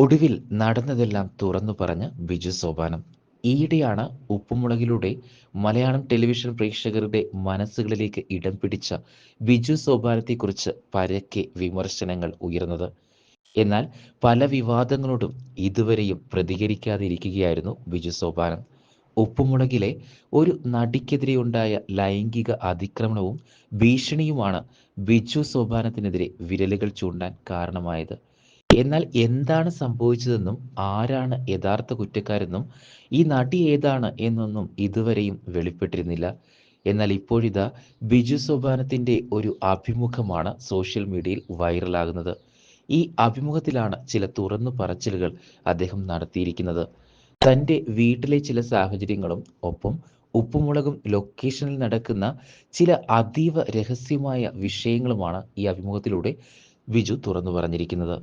ഒടുവിൽ നടന്നതെല്ലാം തുറന്നു പറഞ്ഞ് ബിജു സോപാനം. ഈയിടെയാണ് ഉപ്പുമുളകിലൂടെ മലയാളം ടെലിവിഷൻ പ്രേക്ഷകരുടെ മനസ്സുകളിലേക്ക് ഇടം പിടിച്ച ബിജു സോപാനത്തെക്കുറിച്ച് പരക്കെ വിമർശനങ്ങൾ ഉയർന്നത്. എന്നാൽ പല വിവാദങ്ങളോടും ഇതുവരെയും പ്രതികരിക്കാതിരിക്കുകയായിരുന്നു ബിജു സോപാനം. ഉപ്പുമുളകിലെ ഒരു നടിക്കെതിരെയുണ്ടായ ലൈംഗിക അതിക്രമണവും ഭീഷണിയുമാണ് ബിജു സോപാനത്തിനെതിരെ വിരലുകൾ ചൂണ്ടാൻ കാരണമായത്. എന്നാൽ എന്താണ് സംഭവിച്ചതെന്നും ആരാണ് യഥാർത്ഥ കുറ്റക്കാരെന്നും ഈ നടി ഏതാണ് എന്നൊന്നും ഇതുവരെയും വെളിപ്പെട്ടിരുന്നില്ല. എന്നാൽ ഇപ്പോഴിതാ ബിജു സോപാനത്തിൻ്റെ ഒരു അഭിമുഖമാണ് സോഷ്യൽ മീഡിയയിൽ വൈറലാകുന്നത്. ഈ അഭിമുഖത്തിലാണ് ചില തുറന്നു പറച്ചിലുകൾ അദ്ദേഹം നടത്തിയിരിക്കുന്നത്. തൻ്റെ വീട്ടിലെ ചില സാഹചര്യങ്ങളും ഒപ്പം ഉപ്പുമുളകും ലൊക്കേഷനിൽ നടക്കുന്ന ചില അതീവ രഹസ്യമായ വിഷയങ്ങളുമാണ് ഈ അഭിമുഖത്തിലൂടെ ബിജു തുറന്നു പറഞ്ഞിരിക്കുന്നത്.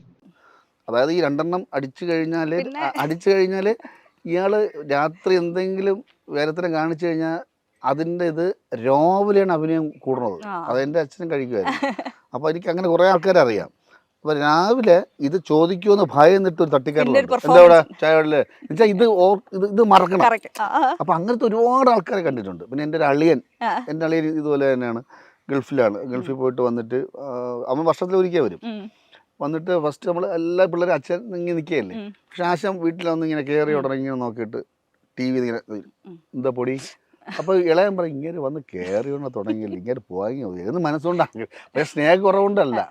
അതായത് ഈ രണ്ടെണ്ണം പിന്നെ അടിച്ചു കഴിഞ്ഞാൽ ഇയാൾ രാത്രി എന്തെങ്കിലും വേലത്തരം കാണിച്ചു കഴിഞ്ഞാൽ അതിൻ്റെ ഇത് രാവിലെയാണ് അഭിനയം കൂടുന്നത്. ആ അതെൻ്റെ അച്ഛനും കഴിക്കുമായിരുന്നു. അപ്പോൾ എനിക്ക് അങ്ങനെ കുറേ ആൾക്കാരെ അറിയാം. അപ്പോൾ രാവിലെ ഇത് ചോദിക്കുമെന്ന് ഭയന്നിട്ട് ഒരു പിന്നെ ഒരു തട്ടിക്കാറുണ്ട്. എന്താ ഇവിടെ പെർഫോമൻസ് ചായ വെള്ളിൽ എന്നുവെച്ചാൽ ഇത് മറക്കണം. കറക്റ്റ്. അപ്പോൾ അങ്ങനത്തെ ഒരുപാട് ആൾക്കാരെ കണ്ടിട്ടുണ്ട്. പിന്നെ എൻ്റെ ഒരു അളിയൻ, ആ എൻ്റെ അളിയൻ ഇതുപോലെ തന്നെയാണ്. ഗൾഫിൽ പോയിട്ട് വന്നിട്ട് അവൻ വർഷത്തിലൊരിക്കൽ വരും. ഉം, വന്നിട്ട് ഫസ്റ്റ് നമ്മൾ എല്ലാ പിള്ളേരും അച്ഛൻ ഇങ്ങനെ നിൽക്കുകയല്ലേ. ഉം, പക്ഷെ ആശം വീട്ടിലൊന്ന് ഇങ്ങനെ കയറി ഉടനെ ഇങ്ങനെ നോക്കിയിട്ട് ടി വി ഇങ്ങനെ എന്താ പൊടി. അപ്പോൾ ഇളയൻ പറയും ഇങ്ങനെ വന്ന് കയറി കൊണ്ട് തുടങ്ങിയില്ല, ഇങ്ങനെ പോയി എന്ന് മനസ്സുകൊണ്ടാണ്. പക്ഷേ സ്നേഹക്കുറവുകൊണ്ടല്ല.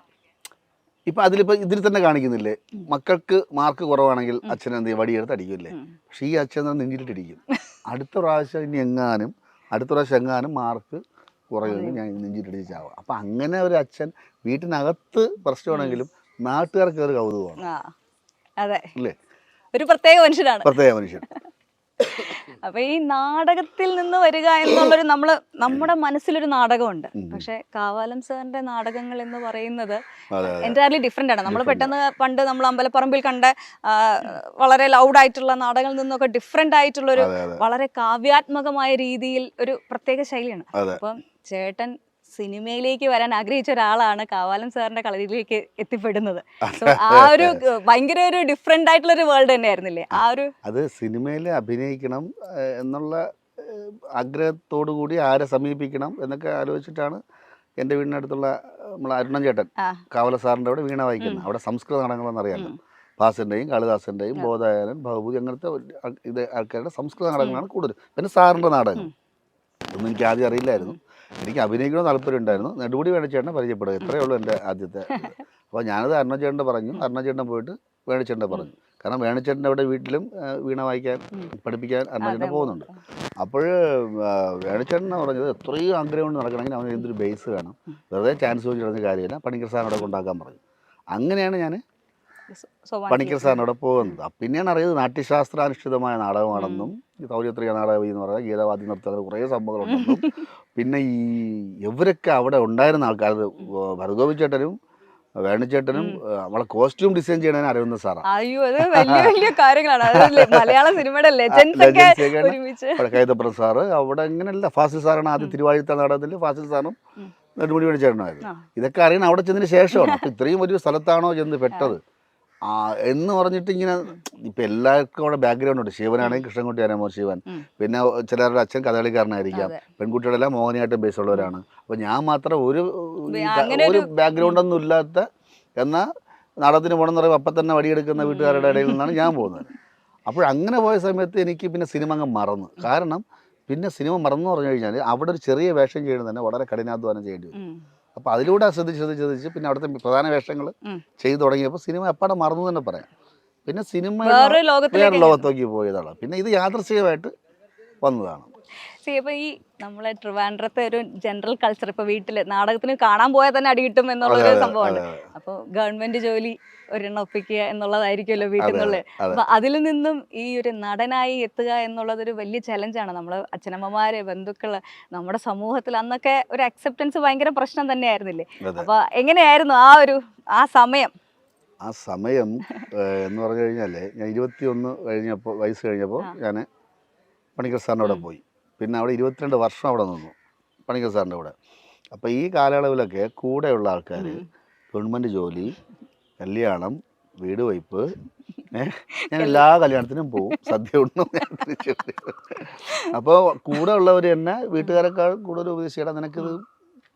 ഇപ്പം ഇതിൽ തന്നെ കാണിക്കുന്നില്ലേ, മക്കൾക്ക് മാർക്ക് കുറവാണെങ്കിൽ അച്ഛൻ എന്ത് ചെയ്യും, വടിയെടുത്ത് അടിക്കില്ലേ. ഉം. പക്ഷേ ഈ അച്ഛൻ നെഞ്ചിലിട്ട് അടിക്കും. അടുത്ത പ്രാവശ്യം എങ്ങാനും മാർക്ക് കുറയുമെങ്കിൽ ഞാൻ നെഞ്ചിലിട്ട് ചാവാം. അപ്പം അങ്ങനെ ഒരു അച്ഛൻ വീട്ടിനകത്ത് പ്രശ്നമാണെങ്കിലും നാട്ടുകാർക്ക് ഒരു കൗതുകമാണ്. ആ അതെ, അല്ലേ? ഒരു പ്രത്യേക മനുഷ്യനാണ്. പ്രത്യേക മനുഷ്യൻ. അപ്പൊ ഈ നാടകത്തിൽ നിന്ന് വരിക എന്നുള്ളൊരു നമ്മുടെ മനസ്സിലൊരു നാടകമുണ്ട്. പക്ഷെ കാവാലം സാറിന്റെ നാടകങ്ങൾ എന്ന് പറയുന്നത് അതെ, എൻറ്റയർലി ഡിഫറെന്റ് ആണ്. നമ്മൾ പെട്ടെന്ന് പണ്ട് നമ്മൾ അമ്പലപ്പറമ്പിൽ കണ്ട ആ, വളരെ ലൗഡായിട്ടുള്ള നാടകങ്ങളിൽ നിന്നൊക്കെ ഡിഫറെന്റ് ആയിട്ടുള്ളൊരു വളരെ കാവ്യാത്മകമായ രീതിയിൽ ഒരു പ്രത്യേക ശൈലിയാണ്. അതെ. അപ്പം ചേട്ടൻ സിനിമയിലേക്ക് വരാൻ ആഗ്രഹിച്ച ഒരാളാണ് കാവാലം സാറിന്റെ കളരിയിലേക്ക് എത്തിപ്പെടുന്നത്. സോ ആ ഒരു ഭയങ്കര ഒരു ഡിഫറെന്റ് ആയിട്ടുള്ള ഒരു വേൾഡ് തന്നെയായിരുന്നില്ലേ ആ ഒരു. അത് സിനിമയിൽ അഭിനയിക്കണം എന്നുള്ള ആഗ്രഹത്തോടു കൂടി ആരെ സമീപിക്കണം എന്നൊക്കെ ആലോചിച്ചിട്ടാണ് എൻ്റെ വീടിനടുത്തുള്ള നമ്മളെ അരുണൻ ചേട്ടൻ ആ കാവല സാറിൻ്റെ അവിടെ വീണ വായിക്കുന്നത്. അവിടെ സംസ്കൃത നാടകങ്ങളെന്ന് അറിയാമല്ലോ. ഭാസൻ്റെയും കാളിദാസൻ്റെയും ബോധായനൻ ഭവഭൂതി അങ്ങനത്തെ ഇത് ആൾക്കാരുടെ സംസ്കൃത നാടകങ്ങളാണ് കൂടുതൽ. പിന്നെ സാറിൻ്റെ നാടകം ഒന്നും എനിക്ക് ആദ്യം അറിയില്ലായിരുന്നു. എനിക്ക് അഭിനയിക്കണമെന്ന് താല്പര്യം ഉണ്ടായിരുന്നു. നെടുമുടി വേണുചേട്ടനെ പരിചയപ്പെടുക, ഇത്രയേ ഉള്ളൂ എൻ്റെ ആദ്യത്തെ ഇത്. അപ്പോൾ ഞാനത് അരുണചേട്ടൻ്റെ പറഞ്ഞു. അരുണചേട്ടനെ പോയിട്ട് വേണുചേട്ടനെ പറഞ്ഞു. കാരണം വേണുചേട്ടൻ്റെ അവിടെ വീട്ടിലും വീണ വായിക്കാൻ പഠിപ്പിക്കാൻ അരുണചേട്ടൻ പോകുന്നുണ്ട്. അപ്പോൾ വേണുചേട്ടനെ പറഞ്ഞത് എത്രയും ആഗ്രഹം കൊണ്ട് നടക്കണമെങ്കിൽ അവന് എന്തൊരു ബേസ് വേണം, വെറുതെ ചാൻസ് ചോദിച്ചു നടന്ന കാര്യമില്ല, പണിക്കർ സാറിനോടെ കൊണ്ടാക്കാൻ പറഞ്ഞു. അങ്ങനെയാണ് ഞാൻ പണിക്കർ സാറിനോടെ പോകുന്നത്. പിന്നെയാണ് അറിയുന്നത് നാട്യശാസ്ത്രാനുഷ്ഠിതമായ നാടകമാണെന്നും ഈ തൗര്യത്രിക നാടകം എന്ന് പറയുന്നത് ഗീതവാദി നൃത്തങ്ങൾ കുറേ സംഭവങ്ങളുണ്ടെന്നും പിന്നെ ഈ ഇവരൊക്കെ അവിടെ ഉണ്ടായിരുന്ന ആൾക്കാർ ഭരതഗോപി ചേട്ടനും വേണുചേട്ടനും നമ്മളെ കോസ്റ്റ്യൂം ഡിസൈൻ ചെയ്യണതിന് അറിയുന്ന സാറാണ്. അയ്യോ അത് വലിയ വലിയ കാര്യങ്ങളാണ്. മലയാള സിനിമയുടെ ലെജൻഡ്സ് ഒക്കെ ഒരുമിച്ച്. കൈതപ്രൻ സാറ് അവിടെ ഇങ്ങനെയല്ല, ഫാസിൽ സാറാണ് ആദ്യം തിരുവാഴിത്ത നാടകത്തിൽ ഫാസിൽ സാറും നെടുമുടി വേണുചേട്ടനായിരുന്നു. ഇതൊക്കെ അറിയണം അവിടെ ചെന്നതിന് ശേഷമാണ്. അപ്പം ഇത്രയും വലിയ സ്ഥലത്താണോ ചെന്ന് പെട്ടത് എന്ന് പറഞ്ഞിട്ട് ഇങ്ങനെ ഇപ്പം എല്ലാവർക്കും അവിടെ ബാക്ക്ഗ്രൗണ്ട് ഉണ്ട്. ശിവനാണെങ്കിൽ കൃഷ്ണൻകുട്ടി ആരാമോ ശിവൻ, പിന്നെ ചിലരുടെ അച്ഛൻ കഥകളിക്കാരനായിരിക്കാം, പെൺകുട്ടികളെല്ലാം മോഹിനിയാട്ടം ബേസ് ഉള്ളവരാണ്. അപ്പോൾ ഞാൻ മാത്രം ഒരു ബാക്ക്ഗ്രൗണ്ടൊന്നും ഇല്ലാത്ത, എന്നാൽ നാടകത്തിന് പോകണമെന്ന് പറയുമ്പോൾ അപ്പം തന്നെ വടിയെടുക്കുന്ന വീട്ടുകാരുടെ ഇടയിൽ നിന്നാണ് ഞാൻ പോകുന്നത്. അപ്പോൾ അങ്ങനെ പോയ സമയത്ത് എനിക്ക് പിന്നെ സിനിമ അങ്ങ് മറന്നു. കാരണം പിന്നെ സിനിമ മറന്നു പറഞ്ഞു കഴിഞ്ഞാൽ അവിടെ ഒരു ചെറിയ വേഷം ചെയ്യുന്നത് തന്നെ വളരെ കഠിനാധ്വാനം ചെയ്യേണ്ടി വരും. അപ്പോൾ അതിലൂടെ ശ്രദ്ധിച്ച് പിന്നെ അവിടുത്തെ പ്രധാന വേഷങ്ങൾ ചെയ്തു തുടങ്ങിയപ്പോൾ സിനിമ എപ്പാടെ മറന്നു തന്നെ പറയാം. പിന്നെ സിനിമ വേറെ ലോകത്തേക്ക് പോയതാണ്. പിന്നെ ഇത് യാദൃശ്ചികമായിട്ട് വന്നതാണ്. ഇപ്പൊ ഈ നമ്മളെ ട്രിവാൻഡ്രത്തെ ഒരു ജനറൽ കൾച്ചർ, ഇപ്പൊ വീട്ടില് നാടകത്തിന് കാണാൻ പോയാൽ തന്നെ അടി കിട്ടും എന്നുള്ളൊരു സംഭവമാണ്. അപ്പൊ ഗവൺമെന്റ് ജോലി ഒരെണ്ണം ഒപ്പിക്കുക എന്നുള്ളതായിരിക്കുമല്ലോ വീട്ടിൽ നിന്നുള്ളത്. അപ്പൊ അതിൽ നിന്നും ഈ ഒരു നടനായി എത്തുക എന്നുള്ളത് ഒരു വലിയ ചലഞ്ചാണ്. നമ്മള് അച്ഛനമ്മമാര്, ബന്ധുക്കള്, നമ്മുടെ സമൂഹത്തിൽ അന്നൊക്കെ ഒരു അക്സെപ്റ്റൻസ് ഭയങ്കര പ്രശ്നം തന്നെയായിരുന്നില്ലേ? അപ്പൊ എങ്ങനെയായിരുന്നു ആ സമയം? ആ സമയം എന്ന് പറഞ്ഞു കഴിഞ്ഞാൽ ഞാൻ 21 വയസ്സ് കഴിഞ്ഞപ്പോൾ ഞാൻ പണിക്കർ സാറിൻ്റെ അവിടെ പോയി. പിന്നെ അവിടെ 22 വർഷം അവിടെ നിന്നു പണിക്കർ സാറിൻ്റെ കൂടെ. അപ്പോൾ ഈ കാലയളവിലൊക്കെ കൂടെയുള്ള ആൾക്കാർ ഗവൺമെൻറ് ജോലി, കല്യാണം, വീട് വയ്പ്പ്, ഞാൻ എല്ലാ കല്യാണത്തിനും പോവും, സദ്യ ഉണ്ണും, ഞാൻ തിരിച്ചു വരും. അപ്പോൾ കൂടെ ഉള്ളവർ തന്നെ വീട്ടുകാരെക്കാൾ കൂടുതൽ ഉപദേശിക്കണം, നിനക്കിത്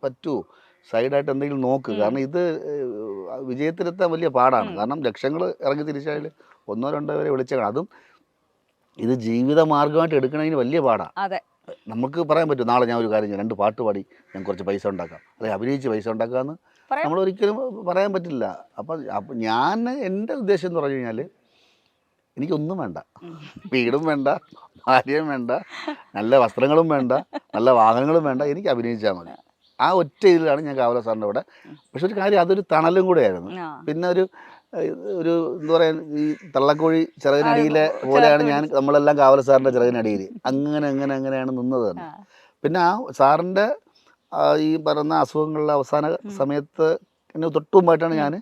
പറ്റുമോ, സൈഡായിട്ട് എന്തെങ്കിലും നോക്ക്. കാരണം ഇത് വിജയത്തിലെത്താൻ വലിയ പാടാണ്. കാരണം ലക്ഷങ്ങൾ ഇറങ്ങി തിരിച്ചാൽ 1-2 പേരെ വിളിച്ചേക്കണം. അതും ഇത് ജീവിത മാർഗമായിട്ട് എടുക്കണതിന് വലിയ പാടാണ്. അതെ, നമുക്ക് പറയാൻ പറ്റും നാളെ ഞാൻ ഒരു കാര്യം ചെയ്യാം, 2 പാട്ട് പാടി ഞാൻ കുറച്ച് പൈസ ഉണ്ടാക്കാം, അല്ലെങ്കിൽ അഭിനയിച്ച് പൈസ ഉണ്ടാക്കാമെന്ന് നമ്മൾ ഒരിക്കലും പറയാൻ പറ്റില്ല. അപ്പം ഞാൻ എൻ്റെ ഉദ്ദേശം എന്ന് പറഞ്ഞു കഴിഞ്ഞാൽ എനിക്കൊന്നും വേണ്ട, വീടും വേണ്ട, ഭാര്യയും വേണ്ട, നല്ല വസ്ത്രങ്ങളും വേണ്ട, നല്ല വാഹനങ്ങളും വേണ്ട, എനിക്ക് അഭിനയിച്ചാൽ മതി. ആ ഒറ്റ ഇതിലാണ് ഞാൻ കാവല സാറിൻ്റെ അവിടെ. പക്ഷെ ഒരു കാര്യം, അതൊരു തണലും കൂടെയായിരുന്നു. പിന്നെ ഒരു എന്താ പറയുക, ഈ തള്ളക്കോഴി ചിറകിനടിയിലെ പോലെയാണ് നമ്മളെല്ലാം കാവല സാറിൻ്റെ ചിറകിനടിയിൽ അങ്ങനെയാണ് നിന്നത് തന്നെ. പിന്നെ ആ സാറിൻ്റെ ഈ പറയുന്ന അസുഖങ്ങളുടെ അവസാന സമയത്ത് എന്നെ തൊട്ടുമുമ്പായിട്ടാണ് ഞാൻ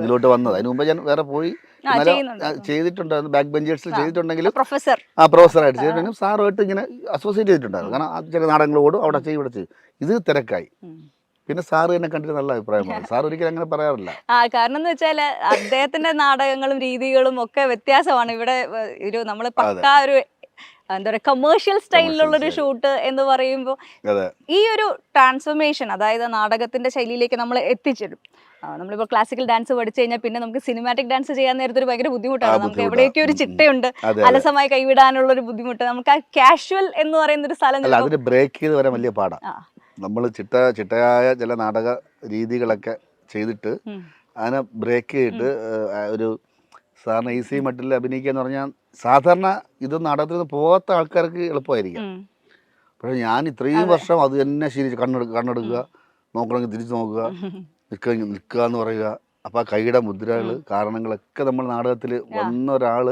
ഇതിലോട്ട് വന്നത്. അതിന് മുമ്പ് ഞാൻ വേറെ പോയി ചെയ്തിട്ടുണ്ടായിരുന്നു, ബാക്ക് ബെഞ്ചേഴ്സിൽ ചെയ്തിട്ടുണ്ടെങ്കിലും പ്രൊഫസറായിട്ട് ചെയ്തിട്ടുണ്ടെങ്കിലും സാറുമായിട്ട് ഇങ്ങനെ അസോസിയേറ്റ് ചെയ്തിട്ടുണ്ടായിരുന്നു. കാരണം ചില നാടകങ്ങളോടും അവിടെ ചെയ്യും ഇവിടെ ചെയ്യും. ഇത് തിരക്കായി. പിന്നെ സാറ് എന്നെ കണ്ടിട്ട് നല്ല അഭിപ്രായമാണ്. സാർ ഒരിക്കലും അങ്ങനെ പറയാറില്ല. കാരണം എന്ന് വെച്ചാൽ അദ്ദേഹത്തിന്റെ നാടകങ്ങളും രീതികളും ഒക്കെ വ്യത്യാസമാണ്. ഇവിടെ ഒരു നമ്മള് പക്കാ ഒരു എന്താ പറയുക കമേഴ്ഷ്യൽ സ്റ്റൈലിലുള്ളൊരു ഷൂട്ട് എന്ന് പറയുമ്പോൾ ഈ ഒരു ട്രാൻസ്ഫോർമേഷൻ, അതായത് നാടകത്തിന്റെ ശൈലിയിലേക്ക് നമ്മൾ എത്തിച്ചേരും. നമ്മളിപ്പോൾ ക്ലാസിക്കൽ ഡാൻസ് പഠിച്ചു കഴിഞ്ഞാൽ പിന്നെ നമുക്ക് സിനിമാറ്റിക് ഡാൻസ് ചെയ്യാൻ നേരത്തെ ഒരു ഭയങ്കര ബുദ്ധിമുട്ടാണ്. നമുക്ക് എവിടെയൊക്കെ ഒരു ചിട്ടയുണ്ട്, അലസമായി കൈവിടാനുള്ള ഒരു ബുദ്ധിമുട്ട്. നമുക്ക് ആ കാഷ്വൽ എന്ന് പറയുന്ന ഒരു സ്ഥലം അതിന് ബ്രേക്ക് ചെയ്ത് വരാൻ വലിയ പാടാണ്. നമ്മൾ ചിട്ടയായ ചില നാടക രീതികളൊക്കെ ചെയ്തിട്ട് അതിനെ ബ്രേക്ക് ചെയ്തിട്ട് ഒരു സാറിന് ഈസി മട്ടിൽ അഭിനയിക്കുക എന്ന് പറഞ്ഞാൽ സാധാരണ ഇത് നാടകത്തിൽ നിന്ന് പോകാത്ത ആൾക്കാർക്ക് എളുപ്പമായിരിക്കും. പക്ഷേ ഞാൻ ഇത്രയും വർഷം അത് തന്നെ ശീലിച്ച് കണ്ണെടുക്കുക, നോക്കണമെങ്കിൽ തിരിച്ചു നോക്കുക, നിൽക്കുക എന്ന് പറയുക. അപ്പോൾ ആ കൈയുടെ മുദ്രകൾ, കാരണങ്ങളൊക്കെ നമ്മൾ നാടകത്തിൽ വന്ന ഒരാൾ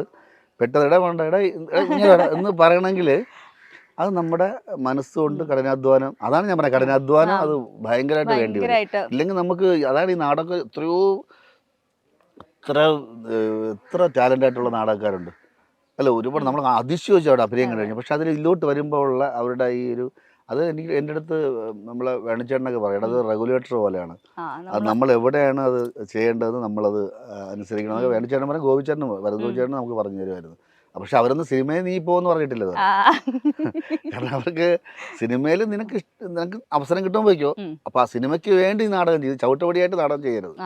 പെട്ടെന്ന് എന്ന് പറയണമെങ്കിൽ അത് നമ്മുടെ മനസ്സുകൊണ്ട് കഠിനാധ്വാനം, അതാണ് ഞാൻ പറയുന്നത്, കഠിനാധ്വാനം അത് ഭയങ്കരമായിട്ട് വേണ്ടി വരും. ഇല്ലെങ്കിൽ നമുക്ക് അതാണ് ഈ നാടകം എത്ര ടാലൻ്റായിട്ടുള്ള നാടകക്കാരുണ്ട് അല്ല, ഒരുപാട് നമ്മൾ അതിശയിച്ചു അവിടെ അഭിനയം കഴിഞ്ഞു. പക്ഷെ അതിൽ ഇതിലോട്ട് വരുമ്പോൾ ഉള്ള അവരുടെ ഈ ഒരു അത് എൻ്റെ അടുത്ത് നമ്മളെ വേണിച്ചേട്ടനൊക്കെ പറയും, അത് റെഗുലേറ്റർ പോലെയാണ്. അത് നമ്മൾ എവിടെയാണ് അത് ചെയ്യേണ്ടതെന്ന് നമ്മളത് അനുസരിക്കണം. വേണിച്ചേട്ടൻ പറഞ്ഞാൽ ഗോപിച്ചേട്ടനും വരദോപിച്ചേട്ടനും നമുക്ക് പറഞ്ഞു തരുമായിരുന്നു. പക്ഷെ അവരൊന്നും സിനിമയിൽ നീ പോകുമെന്ന് പറഞ്ഞിട്ടില്ല. കാരണം അവർക്ക് സിനിമയിൽ നിനക്ക് അവസരം കിട്ടുമ്പോൾ പോയിക്കോ. അപ്പൊ ആ സിനിമയ്ക്ക് വേണ്ടി നാടകം ചെയ്ത് ചവിട്ടുപടിയായിട്ട് നാടകം ചെയ്യരുത്.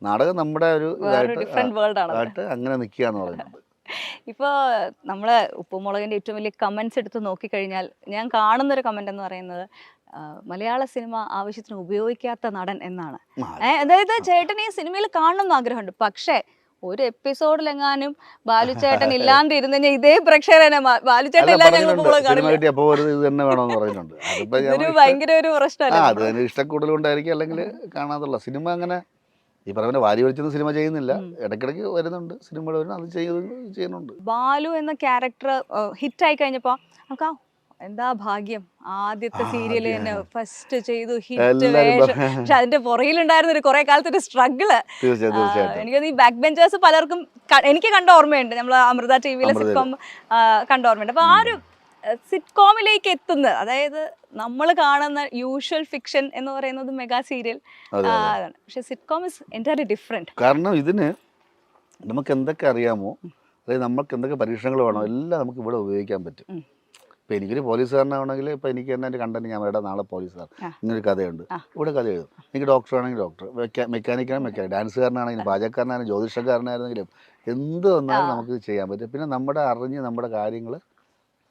നാടകം നമ്മുടെ ഒരു ഇതായിട്ട് അങ്ങനെ നിൽക്കുക എന്ന് പറയുന്നത്. ഇപ്പോൾ നമ്മളെ ഉപ്പുമുളകിൻ്റെ ഏറ്റവും വലിയ കമൻസ് എടുത്ത് നോക്കിക്കഴിഞ്ഞാൽ ഞാൻ കാണുന്നൊരു കമൻ്റ് എന്ന് പറയുന്നത് മലയാള സിനിമ ആവശ്യത്തിന് ഉപയോഗിക്കാത്ത നടൻ എന്നാണ്. അതായത് ചേട്ടൻ ഈ സിനിമയിൽ കാണണമെന്ന് ആഗ്രഹമുണ്ട്, പക്ഷേ ഒരു എപ്പിസോഡിലെങ്ങാനും ബാലുചേട്ടൻ ഇല്ലാണ്ട് ഇരുന്ന് കഴിഞ്ഞാൽ ഇതേ പ്രേക്ഷകരെ ബാലുചേട്ടൻ ഇല്ലാതെ ഞങ്ങൾ ഭയങ്കര ഒരു പ്രശ്നമല്ല. ഇഷ്ടക്കൂടുതലുണ്ടായിരിക്കും, അല്ലെങ്കിൽ കാണാതുള്ള സിനിമ അങ്ങനെ ഈ പറയുന്ന വാരി വലിച്ചൊന്നും സിനിമ ചെയ്യുന്നില്ല. ഇടയ്ക്കിടയ്ക്ക് വരുന്നുണ്ട് സിനിമകൾ വരുന്നു, അത് ചെയ്യുന്നുണ്ട്. ബാലു എന്ന ക്യാരക്ടർ ഹിറ്റായി കഴിഞ്ഞപ്പോൾ നമുക്ക് എന്താ ഭാഗ്യം, ആദ്യത്തെ സീരിയൽ തന്നെ ഫസ്റ്റ് ചെയ്തു, ഹിറ്റ് വേഷം. പക്ഷെ അതിന്റെ പുറകിലുണ്ടായിരുന്ന ഒരു കുറെ കാലത്ത് ഒരു സ്ട്രഗിള്. എനിക്കത് ഈ ബാക്ക് ബെഞ്ചേഴ്സ് പലർക്കും എനിക്ക് കണ്ട ഓർമ്മയുണ്ട്. നമ്മൾ അമൃത ടിവിയിലെ സിറ്റ്കോം കണ്ട ഓർമ്മയുണ്ട്. അപ്പൊ ആ ഒരു സിറ്റ്കോമിലേക്ക് എത്തുന്നത്, അതായത് നമ്മൾ കാണുന്ന യൂഷ്വൽ ഫിക്ഷൻ എന്ന് പറയുന്നത് മെഗാ സീരിയൽ അതാണ്. പക്ഷെ സിറ്റ്കോം ഇസ് എൻറ്റയർലി ഡിഫറെന്റ്. കാരണം ഇതിന് നമുക്ക് എന്തൊക്കെ അറിയാമോ, അതായത് നമുക്ക് എന്തൊക്കെ പരീക്ഷണങ്ങൾ വേണോ എല്ലാം നമുക്ക് ഇവിടെ ഉപയോഗിക്കാൻ പറ്റും. ഇപ്പം എനിക്കൊരു പോലീസുകാരനാണെങ്കിൽ ഇപ്പം എനിക്ക് തന്നെ എൻ്റെ കണ്ടന്റ് ഞാൻ ഇവിടെ നാളെ പോലീസുകാർ ഇങ്ങനൊരു കഥയുണ്ട്, ഇവിടെ കഥ എഴുതും. എനിക്ക് ഡോക്ടറാണെങ്കിൽ ഡോക്ടർ, മെക്കാനിക്കാണെങ്കിൽ മെക്കാനിക്, ഡാൻസുകാരനാണെങ്കിലും പാചകക്കാരനാണെങ്കിലും ജ്യോതിഷക്കാരനായിരുന്നെങ്കിലും എന്ത് വന്നാലും നമുക്ക് ചെയ്യാൻ പറ്റും. പിന്നെ നമ്മുടെ അറിഞ്ഞ് നമ്മുടെ കാര്യങ്ങൾ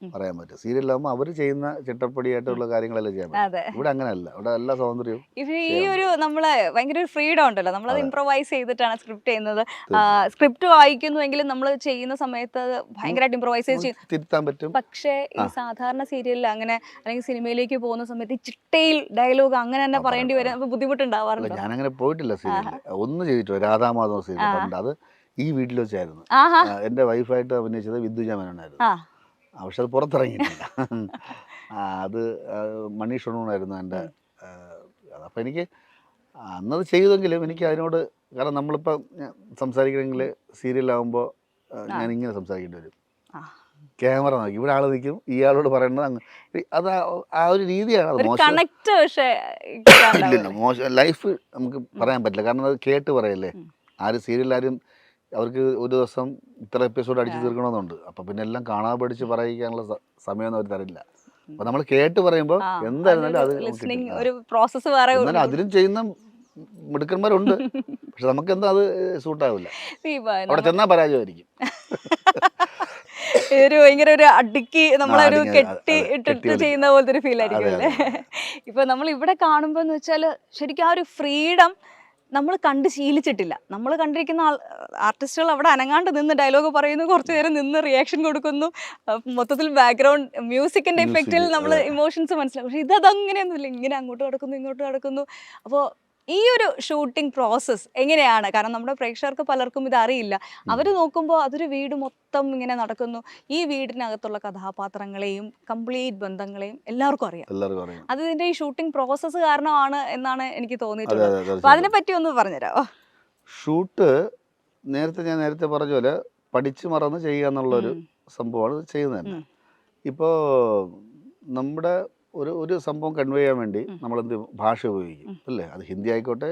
പറയാൻ പറ്റും. സീരിയലാകുമ്പോൾ അവർ ചെയ്യുന്ന ചിട്ടപ്പടിയായിട്ടുള്ള കാര്യങ്ങളെല്ലാം ചെയ്യാൻ പറ്റും. ഇവിടെ അങ്ങനെയല്ല, ഇവിടെ എല്ലാ സ്വാതന്ത്ര്യവും. ഈ ഒരു നമ്മളെ ഭയങ്കര ഒരു ഫ്രീഡം ഉണ്ടല്ലോ, നമ്മളത് ഇംപ്രവൈസ് ചെയ്തിട്ടാണ് സ്ക്രിപ്റ്റ് ചെയ്യുന്നത്. സ്ക്രിപ്റ്റ് വായിക്കുന്നുവെങ്കിലും നമ്മൾ ചെയ്യുന്ന സമയത്ത് ഭയങ്കരമായിട്ട് ഇംപ്രവൈസ് ചെയ്ത് തിരുത്താൻ പറ്റും. പക്ഷേ ഈ സാധാരണ സീരിയലിൽ അങ്ങനെ അല്ലെങ്കിൽ സിനിമയിലേക്ക് പോകുന്ന സമയത്ത് ചിട്ടയിൽ ഡയലോഗ് അങ്ങനെ തന്നെ പറയേണ്ടി വരും, ബുദ്ധിമുട്ടുണ്ടാവാറുണ്ട്. ഞാനങ്ങനെ പോയിട്ടില്ല സീരിയൽ, ഒന്ന് ചെയ്തിട്ടോ, രാധാമാധവ സീരിയൽ. അത് ഈ വീട്ടിൽ വെച്ചായിരുന്നു. എൻ്റെ വൈഫായിട്ട് അഭിനയിച്ചത് വിദ്യുജ മേനോനായിരുന്നു. പക്ഷെ അത് പുറത്തിറങ്ങിയിട്ടില്ല. അത് മനീഷ് ഷൊണൂണായിരുന്നു എൻ്റെ. അപ്പം എനിക്ക് അന്നത് ചെയ്തെങ്കിലും എനിക്ക് അതിനോട്, കാരണം നമ്മളിപ്പം സംസാരിക്കണമെങ്കിൽ സീരിയലാകുമ്പോൾ ഞാനിങ്ങനെ സംസാരിക്കേണ്ടി വരും. ക്യാമറ നോക്കി ഇവിടെ ആൾ നിൽക്കും, ഇയാളോട് പറയേണ്ടത് അത് ആ ഒരു രീതിയാണ്. അത് മോശം ഇല്ലല്ലോ, മോശം ലൈഫ് നമുക്ക് പറയാൻ പറ്റില്ല. കാരണം അത് കേട്ട് പറയല്ലേ. ആരും സീരിയൽ ആരും അവർക്ക് ഒരു ദിവസം ഇത്ര എപ്പിസോഡ് അടിച്ചു തീർക്കണമെന്നുണ്ട്. അപ്പം പിന്നെ എല്ലാം കാണാൻ പഠിച്ച് പറയിക്കാനുള്ള സമയമൊന്നും അവർ തരില്ല. അപ്പം നമ്മൾ കേട്ട് പറയുമ്പോൾ എന്തായിരുന്നാലും അത് ലിസ്ണിംഗ് ഒരു പ്രോസസ്സ് വേറെ എന്നാലും അതിലും ചെയ്യുന്ന മിടുക്കന്മാരുണ്ട്. പക്ഷെ നമുക്ക് എന്താ അത് സൂട്ടാവില്ല, അവിടെ ചെന്നാൽ പരാജയമായിരിക്കും. ഒരു ഭയങ്കര ഒരു അടുക്കി നമ്മളൊരു കെട്ടി ഇട്ടിട്ട് ചെയ്യുന്ന പോലത്തെ ഒരു ഫീൽ ആയിരിക്കും അല്ലേ. ഇപ്പൊ നമ്മൾ ഇവിടെ കാണുമ്പോ എന്ന് വെച്ചാൽ ശരിക്കും ആ ഒരു ഫ്രീഡം നമ്മൾ കണ്ട് ശീലിച്ചിട്ടില്ല. നമ്മൾ കണ്ടിരിക്കുന്ന ആർട്ടിസ്റ്റുകൾ അവിടെ അനങ്ങാണ്ട് നിന്ന് ഡയലോഗ് പറയുന്നു, കുറച്ചു നേരം നിന്ന് റിയാക്ഷൻ കൊടുക്കുന്നു, മൊത്തത്തിൽ ബാക്ക്ഗ്രൗണ്ട് മ്യൂസിക്കിന്റെ ഇഫക്റ്റിൽ നമ്മൾ ഇമോഷൻസ് മനസ്സിലാവും. പക്ഷെ ഇതങ്ങനെയൊന്നുമില്ല, ഇങ്ങനെ അങ്ങോട്ട് കിടക്കുന്നു ഇങ്ങോട്ട് കിടക്കുന്നു. അപ്പോൾ ഈ ഒരു ഷൂട്ടിംഗ് പ്രോസസ്സ് എങ്ങനെയാണ്? കാരണം നമ്മുടെ പ്രേക്ഷകർക്ക് പലർക്കും ഇത് അറിയില്ല. അവർ നോക്കുമ്പോൾ അതൊരു വീട് മൊത്തം ഇങ്ങനെ നടക്കുന്നു, ഈ വീടിനകത്തുള്ള കഥാപാത്രങ്ങളെയും കംപ്ലീറ്റ് ബന്ധങ്ങളെയും എല്ലാവർക്കും അറിയാം. അത് ഇതിന്റെ ഈ ഷൂട്ടിംഗ് പ്രോസസ്സ് കാരണമാണ് എന്നാണ് എനിക്ക് തോന്നിയിട്ടുള്ളത്. അപ്പൊ അതിനെ പറ്റി ഒന്ന് പറഞ്ഞുതരാമോ? ഷൂട്ട് ഞാൻ നേരത്തെ പറഞ്ഞ പോലെ പഠിച്ചു മറന്ന് ചെയ്യുക എന്നുള്ളൊരു സംഭവമാണ് ചെയ്യുന്നത്. ഇപ്പോൾ നമ്മുടെ ഒരു സംഭവം കൺവേ ചെയ്യാൻ വേണ്ടി നമ്മളെന്ത് ഭാഷ ഉപയോഗിക്കും അല്ലേ? അത് ഹിന്ദി ആയിക്കോട്ടെ,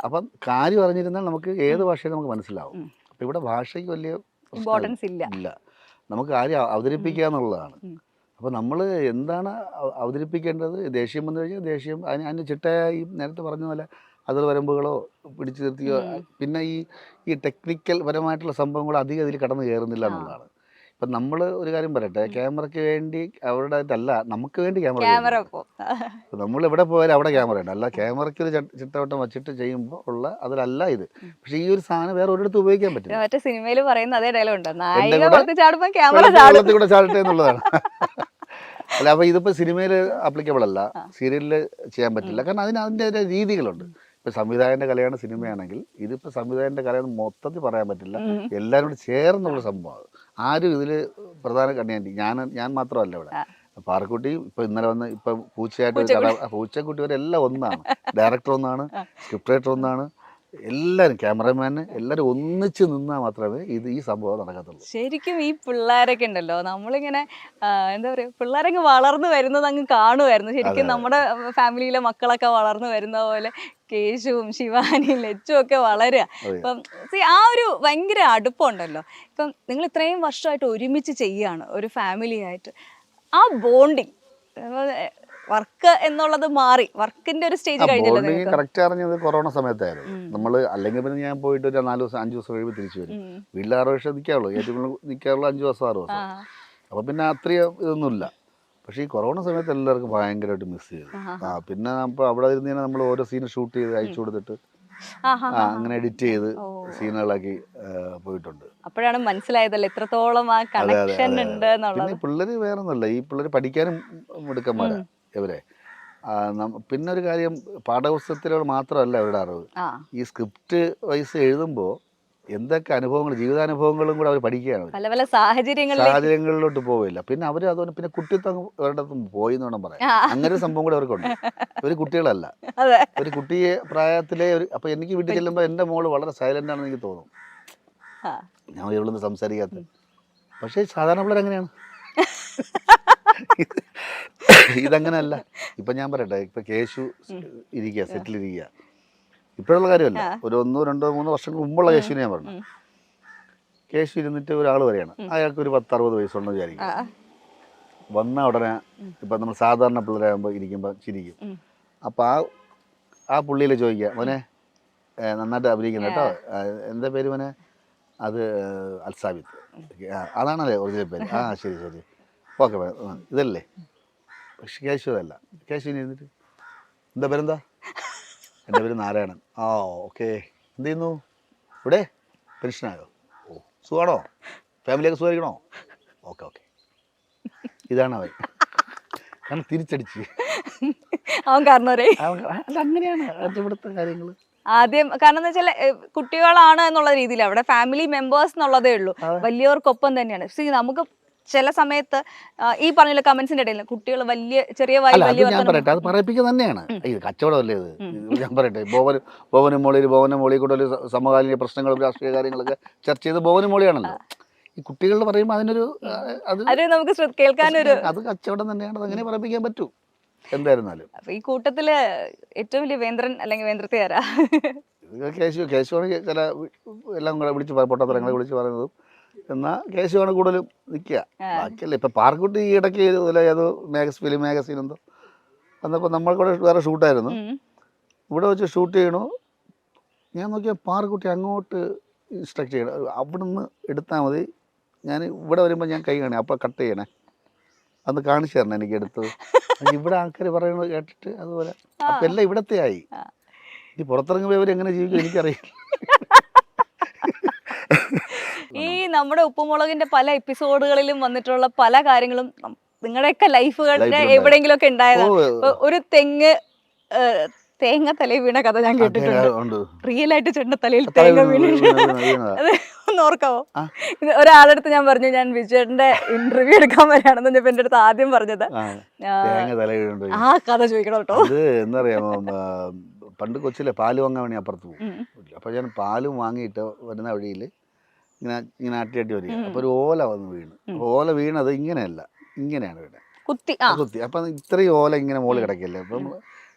അപ്പം കാര്യം അറിഞ്ഞിരുന്നാൽ നമുക്ക് ഏത് ഭാഷയും നമുക്ക് മനസ്സിലാവും. അപ്പം ഇവിടെ ഭാഷയ്ക്ക് വലിയ ഇമ്പോർട്ടൻസ് ഇല്ല, നമുക്ക് കാര്യം അവതരിപ്പിക്കുക എന്നുള്ളതാണ്. അപ്പോൾ നമ്മൾ എന്താണ് അവതരിപ്പിക്കേണ്ടത്, ദേഷ്യം വന്നു കഴിഞ്ഞാൽ ദേഷ്യം, അതിന് ചിട്ടയായി നേരത്തെ പറഞ്ഞ പോലെ അതിർ വരമ്പുകളോ പിടിച്ചു നിർത്തിയോ, പിന്നെ ഈ ടെക്നിക്കൽ പരമായിട്ടുള്ള സംഭവങ്ങൾ അധികം അതിൽ കടന്നു കയറുന്നില്ല എന്നുള്ളതാണ്. ഇപ്പം നമ്മൾ ഒരു കാര്യം പറയട്ടെ, ക്യാമറയ്ക്ക് വേണ്ടി അവരുടെ അല്ല, നമുക്ക് വേണ്ടി ക്യാമറ. നമ്മൾ എവിടെ പോയാലും അവിടെ ക്യാമറ ഉണ്ട്, അല്ല ക്യാമറയ്ക്ക് ഒരു ചിട്ടവട്ടം വെച്ചിട്ട് ചെയ്യുമ്പോൾ ഉള്ള അതിലല്ല ഇത്. പക്ഷെ ഈ ഒരു സാധനം വേറെ ഒരിടത്ത് ഉപയോഗിക്കാൻ പറ്റില്ല. സിനിമയിൽ പറയുന്ന അതേ ഡയലോഗ് ഉണ്ട്, കൂടെ ചാടട്ടെ എന്നുള്ളതാണ്. അല്ല, അപ്പോൾ ഇതിപ്പോൾ സിനിമയിൽ ആപ്ലിക്കബിൾ അല്ല, സീരിയലിൽ ചെയ്യാൻ പറ്റില്ല. കാരണം അതിൻ്റെ രീതികളുണ്ട്. ഇപ്പം സംവിധായകൻ്റെ കലയാണ് സിനിമയാണെങ്കിൽ, ഇതിപ്പോൾ സംവിധായകൻ്റെ കലയെന്ന് മൊത്തത്തിൽ പറയാൻ പറ്റില്ല, എല്ലാവരും കൂടി ചേർന്നുള്ള സംഭവമാണ്. ആരും ഇതിൽ പ്രധാന കണ്ണിയാണ്ടി ഞാൻ മാത്രമല്ല ഇവിടെ. പാറക്കുട്ടി ഇപ്പം ഇന്നലെ വന്ന് ഇപ്പം പൂച്ചക്കുട്ടി വരെല്ലാം ഒന്നാണ്. ഡയറക്ടർ ഒന്നാണ്, സ്ക്രിപ്റ്റ് റൈറ്റർ ഒന്നാണ്, എല്ലാവരും ക്യാമറമാന് എല്ലാവരും ഒന്നിച്ച് നിന്നാൽ മാത്രമേ ഈ സംഭവം നടക്കത്തുള്ളൂ. ശരിക്കും ഈ പിള്ളേരൊക്കെ ഉണ്ടല്ലോ, നമ്മളിങ്ങനെ എന്താ പറയുക, പിള്ളേരങ്ങ് വളർന്നു വരുന്നത് അങ്ങ് കാണുമായിരുന്നു. ശരിക്കും നമ്മുടെ ഫാമിലിയിലെ മക്കളൊക്കെ വളർന്നു വരുന്ന പോലെ കേശുവും ശിവാനിയും ലച്ചും ഒക്കെ വളരുക. ഇപ്പം ആ ഒരു ഭയങ്കര അടുപ്പമുണ്ടല്ലോ. ഇപ്പം നിങ്ങൾ ഇത്രയും വർഷമായിട്ട് ഒരുമിച്ച് ചെയ്യുകയാണ് ഒരു ഫാമിലി ആയിട്ട്. ആ ബോണ്ടിങ്, വർക്ക് എന്നുള്ളത് മാറി, വർക്കിന്റെ ഒരു സ്റ്റേജ് കഴിഞ്ഞല്ലോ. കറക്റ്റ് അറിഞ്ഞത് കൊറോണ സമയത്തായിരുന്നു. നമ്മൾ അല്ലെങ്കിൽ പിന്നെ ഞാൻ പോയിട്ട് ഒരു 4 ദിവസം 5 ദിവസം കഴിയുമ്പോൾ തിരിച്ചു വരും. വീട്ടിൽ 6 വർഷം നിൽക്കാറുള്ളൂ, ഏറ്റവും കൂടുതൽ നിൽക്കാറുള്ളൂ 5 ദിവസം 6 ദിവസം. അപ്പം പിന്നെ അത്രയും ഇതൊന്നുമില്ല. പക്ഷേ ഈ കൊറോണ സമയത്ത് എല്ലാവർക്കും ഭയങ്കരമായിട്ട് മിസ് ചെയ്തു. പിന്നെ അപ്പോൾ അവിടെ ഇരുന്ന് നമ്മൾ ഓരോ സീൻ ഷൂട്ട് ചെയ്ത് അയച്ചു കൊടുത്തിട്ട് അങ്ങനെ എഡിറ്റ് ചെയ്ത് സീനുകളാക്കി പോയിട്ടുണ്ട്. അപ്പോഴാണ് മനസ്സിലായതല്ലേ എത്രത്തോളം ആ കണക്ഷൻ ഉണ്ട് എന്നുള്ളത്. പിന്നെ പിള്ളേർ വേറെ ഒന്നുമല്ല, ഈ പിള്ളേർ പഠിക്കാനും മിടുക്കന്മാരാ ഇവരെ. പിന്നെ ഒരു കാര്യം, പാഠപുസ്തകത്തിലൂടെ മാത്രമല്ല അവരുടെ അറിവ്, ഈ സ്ക്രിപ്റ്റ് വൈസ് എഴുതുമ്പോൾ എന്തൊക്കെ അനുഭവങ്ങൾ, ജീവിതാനുഭവങ്ങളും കൂടെ അവർ പഠിക്കുകയാണ്. പല പല സാഹചര്യങ്ങളിലോട്ട് പോവില്ല. പിന്നെ അവർ അതുകൊണ്ട് പിന്നെ കുട്ടിത്വം അവരുടെ പോയി എന്ന് വേണം പറയാം. അങ്ങനെ ഒരു സംഭവം കൂടെ അവർക്കുണ്ട്. ഒരു കുട്ടികളല്ല, ഒരു കുട്ടിയെ പ്രായത്തിലെ അപ്പൊ എനിക്ക് വീട്ടിൽ ചെല്ലുമ്പോൾ എൻ്റെ മോള് വളരെ സൈലന്റ് ആണെന്ന് എനിക്ക് തോന്നും. ഞാൻ ഇവളൊന്നും സംസാരിക്കാത്ത. പക്ഷേ സാധാരണ പിള്ളേർ അങ്ങനെയാണ്. ഇതങ്ങനെയല്ല. ഇപ്പൊ ഞാൻ പറയട്ടെ, ഇപ്പൊ കേശു ഇരിക്കുക, സെറ്റിലിരിക്കുക, ഇപ്പോഴുള്ള കാര്യമല്ല, ഒരു 1, 2, 3 വർഷങ്ങൾക്ക് മുമ്പുള്ള കേശുവിനെ ഞാൻ പറഞ്ഞു. കേശു ഇരുന്നിട്ട് ഒരാൾ വരെയാണ്, അയാൾക്ക് ഒരു 10-60 വയസ്സുണ്ടെന്ന് വിചാരിക്കും. വന്ന ഉടനെ ഇപ്പം നമ്മൾ സാധാരണ പിള്ളേരാകുമ്പോൾ ഇരിക്കുമ്പോൾ ചിരിക്കും. അപ്പം ആ പുള്ളിയിൽ ചോദിക്കുക, മോനെ നന്നായിട്ട് അഭിനയിക്കണം കേട്ടോ, എന്താ പേര് മോനെ? അത് അൽസാബിത്ത്. അതാണല്ലേ ഒറിജിനൽ പേര്? ശരി ശരി, ഓക്കെ, ഇതല്ലേ? പക്ഷെ കേശു അതല്ല. കേശുവിന് ഇരുന്നിട്ട് എന്താ പേരെന്താ? എൻ്റെ പേര് നാരായണൻ. ഓക്കെ, എന്ത് ചെയ്യുന്നു ഇവിടെ? പെൻഷനായോ? ഓ, സുഖമാണോ? ഫാമിലിയൊക്കെ സുഖമായിരിക്കണോ? Okay okay. ഇതാണ് അവൻ. കാരണം തിരിച്ചടിച്ച് അവൻ കാരണവരെ അല്ല, അങ്ങനെയാണ് ഇവിടുത്തെ കാര്യങ്ങൾ. ആദ്യം കാരണം എന്ന് വെച്ചാൽ കുട്ടികളാണ് എന്നുള്ള രീതിയിൽ അവിടെ ഫാമിലി മെമ്പേഴ്സ് എന്നുള്ളതേ ഉള്ളൂ, വലിയവർക്കൊപ്പം തന്നെയാണ്. നമുക്ക് ചില സമയത്ത് ഈ പറഞ്ഞ കമന്റ്സിന്റെ ഇടയിൽ കുട്ടികൾ ചെറിയ ഞാൻ പറയട്ടെ, അത് പറയിപ്പിക്കുക തന്നെയാണ്. കച്ചവടമല്ലേ ഇത്? ഞാൻ പറയട്ടെ, ബോവനും മോളിൽ കൂടെ ഒരു സമകാലീന പ്രശ്നങ്ങളും രാഷ്ട്രീയ കാര്യങ്ങളൊക്കെ ചർച്ച ചെയ്ത് ബോവനും മോളിയാണല്ലോ. ഈ കുട്ടികളുടെ പറയുമ്പോൾ അതിനൊരു അത് നമുക്ക് കേൾക്കാനൊരു അത് കച്ചവടം തന്നെയാണ്. അതങ്ങനെ പറയിപ്പിക്കാൻ പറ്റൂ എന്തായിരുന്നാലും. ഈ കൂട്ടത്തില് ഏറ്റവും വലിയ വേന്ദ്രൻ അല്ലെങ്കിൽ വേന്ദ്രത്തെ ആരാ? കേശുവാണ് ചില എല്ലാം കൂടെ വിളിച്ച് പൊട്ടത്തരങ്ങളെ വിളിച്ച് പറയുന്നതും. എന്നാൽ കേശുവാണ് കൂടുതലും നിൽക്കുക. ബാക്കിയല്ല ഇപ്പം പാർക്കുട്ടി ഈ ഇടയ്ക്ക് ഇതുപോലെ ഏതോ ഫിലിം മാഗസീൻ എന്തോ വന്നപ്പോൾ നമ്മൾക്കൂടെ വേറെ ഷൂട്ടായിരുന്നു. ഇവിടെ വെച്ച് ഷൂട്ട് ചെയ്യണു. ഞാൻ നോക്കിയാൽ പാർക്കുട്ടി അങ്ങോട്ട് ഇൻസ്ട്രക്ട് ചെയ്യണം, അവിടെ നിന്ന് എടുത്താൽ മതി, ഞാൻ ഇവിടെ വരുമ്പോൾ ഞാൻ കൈ കാണി അപ്പോൾ കട്ട് ചെയ്യണേ, അന്ന് കാണിച്ചു തരണം എനിക്ക് എടുത്തത്. ഇവിടെ ആൾക്കാർ പറയണത് കേട്ടിട്ട് അതുപോലെ അപ്പം എല്ലാം ഇവിടത്തെ ആയി. ഈ പുറത്തിറങ്ങുമ്പോൾ ഇവർ എങ്ങനെ ജീവിക്കും എനിക്കറിയില്ല. ഈ നമ്മുടെ ഉപ്പുമുളകിന്റെ പല എപ്പിസോഡുകളിലും വന്നിട്ടുള്ള പല കാര്യങ്ങളും നിങ്ങളുടെയൊക്കെ ലൈഫുകളുടെ എവിടെയെങ്കിലും ഒക്കെ ഉണ്ടായതാണ്. ഇപ്പൊ ഒരു തേങ്ങ തലയിൽ വീണ കഥ ഞാൻ കേട്ടിട്ടുണ്ട്. റിയൽ ആയിട്ട് ചേട്ടന്റെ തലയിൽ തേങ്ങ വീണ അത് ഒന്ന് ഓർക്കാവോ? ഒരാളടുത്ത് ഞാൻ പറഞ്ഞു, ഞാൻ വിജയന്റെ ഇന്റർവ്യൂ എടുക്കാൻ വരികയാണെന്ന് പറഞ്ഞപ്പോ എന്റെ അടുത്ത് ആദ്യം പറഞ്ഞത് ആ കഥ ചോദിക്കണം കേട്ടോ. അത് എന്നറിയാമോ, പണ്ട് കൊച്ചിലെ പാല് വാങ്ങാൻ വേണ്ടി അപ്പുറത്ത് പോകും. അപ്പോൾ ഞാൻ പാലും വാങ്ങിയിട്ട് വരുന്ന വഴിയിൽ ഇങ്ങനെ അട്ടി വരിക. അപ്പോൾ ഒരു ഓല വന്ന് വീണ്. അപ്പോൾ ഓല വീണത് ഇങ്ങനെയല്ല, ഇങ്ങനെയാണ് വീണത്, കുത്തി. അപ്പം ഇത്രയും ഓല ഇങ്ങനെ മുകളിൽ കിടക്കില്ലേ. അപ്പം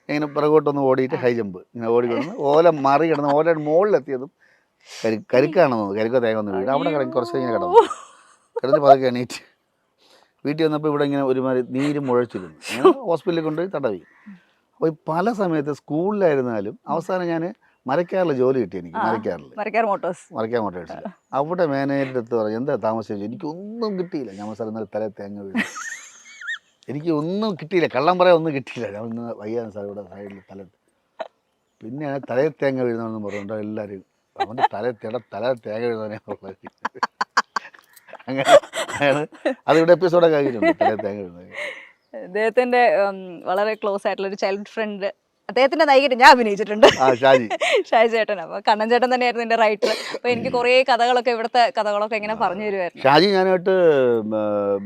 ഇങ്ങനെ പിറകോട്ടൊന്ന് ഓടിയിട്ട് ഹൈ ജമ്പ് ഇങ്ങനെ ഓടിക്കിടന്ന് ഓല മറി കിടന്ന് ഓലയുടെ മുകളിലെത്തിയതും കരിക്കാണെന്ന് കരിക്കോ തേങ്ങ ഒന്ന് വീട് അവിടെ കിടക്കി കുറച്ച് ഇങ്ങനെ കിടന്ന് പതുക്കെ എണീറ്റ് വീട്ടിൽ വന്നപ്പോൾ ഇവിടെ ഇങ്ങനെ ഒരുമാതിരി നീര് മുഴച്ചിരുന്നു. അങ്ങനെ ഹോസ്പിറ്റലിൽ കൊണ്ടുപോയി തടവി. അപ്പോൾ പല സമയത്ത് സ്കൂളിലായിരുന്നാലും അവസാനം ഞാൻ മരക്കാറിൽ ജോലി കിട്ടി എനിക്ക്. മരക്കാർ മോട്ടോഴ്സ് അവിടെ മാനേജറുടെ അടുത്ത് പറഞ്ഞു എന്താ താമസിച്ചു, എനിക്കൊന്നും കിട്ടിയില്ല. ഞാൻ സാർ ഇന്നലെ തലേ തേങ്ങ വീണു, എനിക്ക് ഒന്നും കിട്ടിയില്ല, കള്ളം പറയാൻ ഒന്നും കിട്ടിയില്ല. ഞാൻ ഇന്ന് വയ്യാതെ സാർ ഇവിടെ സൈഡിൽ പിന്നെ തലേ തേങ്ങ വീഴുന്നതെന്ന് പറഞ്ഞുകൊണ്ട് എല്ലാവരും അവൻ്റെ തലേ തേങ്ങ വീഴുന്നവനെ ഉള്ളത്. അങ്ങനെ അതിവിടെ എപ്പിസോഡൊക്കെ ആക്കിയിട്ടുണ്ട് തലേ തേങ്ങ വീഴുന്നത്. അദ്ദേഹത്തിന്റെ വളരെ ക്ലോസ് ആയിട്ടുള്ള ഒരു ചൈൽഡ് ഫ്രണ്ട്, അദ്ദേഹത്തിന്റെ നായികയായിട്ട് ഞാൻ അഭിനയിച്ചിട്ടുണ്ട്, ഷാജി ചേട്ടൻ. അപ്പൊ കണ്ണൻ ചേട്ടൻ തന്നെയായിരുന്നു എന്റെ റൈറ്റർ. അപ്പൊ എനിക്ക് കുറെ കഥകളൊക്കെ ഇവിടുത്തെ കഥകളൊക്കെ ഇങ്ങനെ പറഞ്ഞു തരുമായിരുന്നു. ഷാജി ഞാനായിട്ട്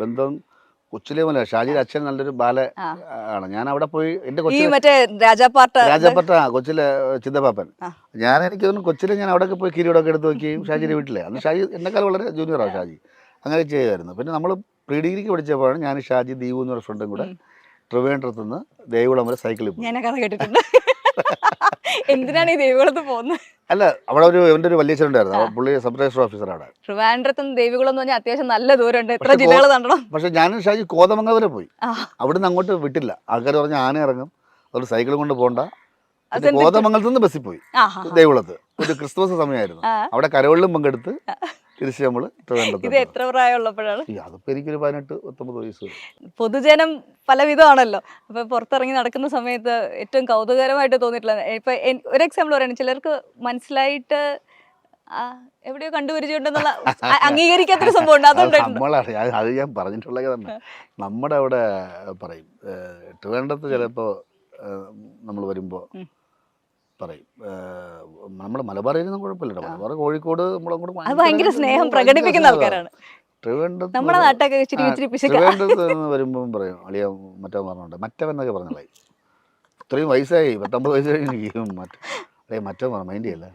ബന്ധം കൊച്ചിലെ പോലെ. ഷാജിയുടെ അച്ഛൻ നല്ലൊരു ബാല ആണ്. ഞാൻ അവിടെ പോയി എന്റെ രാജാപ്പാട്ട കൊച്ചിലെ ചിന്തപ്പാപ്പൻ. എനിക്ക് തോന്നുന്നു കൊച്ചിലെ ഞാൻ അവിടെ പോയി കിരീടമൊക്കെ എടുത്ത് നോക്കിയും ഷാജിയുടെ വീട്ടിലെ. അന്ന് ഷാജി എന്നെക്കാൾ വളരെ ജൂനിയറാണ് ഷാജി. അങ്ങനെ ചെയ്യുമായിരുന്നു. പിന്നെ നമ്മൾ പ്രീ ഡിഗ്രിക്ക് പഠിച്ചപ്പോഴാണ് ഞാൻ ഷാജി ദീപു എന്നൊരു ഫ്രണ്ടും കൂടെ ട്രിവാൻഡ്രത്ത് നിന്ന് ദേവികുളം വരെ സൈക്കിളിൽ പോകും. എന്തിനാണ് ഈ ദേവികുളത്ത് പോകുന്നത്? അല്ല, അവിടെ എൻ്റെ ഒരു വലിയ ഉണ്ടായിരുന്നു, പുള്ളി സബ് രജിസ്റ്റർ ഓഫീസറാണ്. ട്രിവാൻഡ്രത്ത് നിന്ന് ദേവികുളം എന്ന് പറഞ്ഞാൽ അത്യാവശ്യം നല്ല ദൂരമുണ്ട്, എത്ര ജില്ലകൾ തണ്ടണം. പക്ഷെ ഞാനും ഷാജി കോതമംഗലം വരെ പോയി. അവിടുന്ന് അങ്ങോട്ട് വിട്ടില്ല. ആൾക്കാർ പറഞ്ഞ ആന ഇറങ്ങും, അതുകൊണ്ട് സൈക്കിളും കൊണ്ട് പോകണ്ട. കോതമംഗലത്ത് നിന്ന് ബസ്സിൽ പോയി ദേവികുളത്ത്. ഒരു ക്രിസ്മസ് സമയമായിരുന്നു. അവിടെ കരോളിലും പങ്കെടുത്ത് തിരിച്ച് നമ്മൾ ട്രിവാൻഡ്രത്ത്. ഇത് എത്ര പ്രായമുള്ളപ്പോഴാണ്? അതിപ്പോൾ എനിക്കൊരു 18-19 വയസ്സ്. പൊതുജനം പലവിധമാണല്ലോ. അപ്പൊ പുറത്തിറങ്ങി നടക്കുന്ന സമയത്ത് ഏറ്റവും കൗതുകരമായിട്ട് തോന്നിയിട്ടുള്ള ഇപ്പൊ ഒരു എക്സാമ്പിൾ പറയുകയാണ്, ചിലർക്ക് മനസ്സിലായിട്ട് എവിടെയോ കണ്ടുപരിചയമുണ്ടെന്നുള്ള അംഗീകരിക്കാത്തൊരു സംഭവം ഉണ്ട്. അത് ഞാൻ പറഞ്ഞിട്ടുള്ള തന്നെ. നമ്മുടെ അവിടെ പറയും ട്രിവാൻഡ്രത്ത് ചിലപ്പോൾ നമ്മൾ വരുമ്പോൾ പറയും, നമ്മുടെ മലബാർ ഏരിയ കുഴപ്പമില്ല, മലബാർ കോഴിക്കോട് ഭയങ്കര സ്നേഹം പ്രകടിപ്പിക്കുന്ന ആൾക്കാരാണ്. ട്രിവാൻഡ്രത്ത് വരുമ്പം പറയും അളിയ മറ്റവൻ പറഞ്ഞോണ്ട് മറ്റവെന്നൊക്കെ പറഞ്ഞോളായി. ഇത്രയും വയസ്സായി 19 വയസ്സ് കഴിഞ്ഞ് മറ്റവൻ പറഞ്ഞു മൈൻഡ് ചെയ്യല്ല.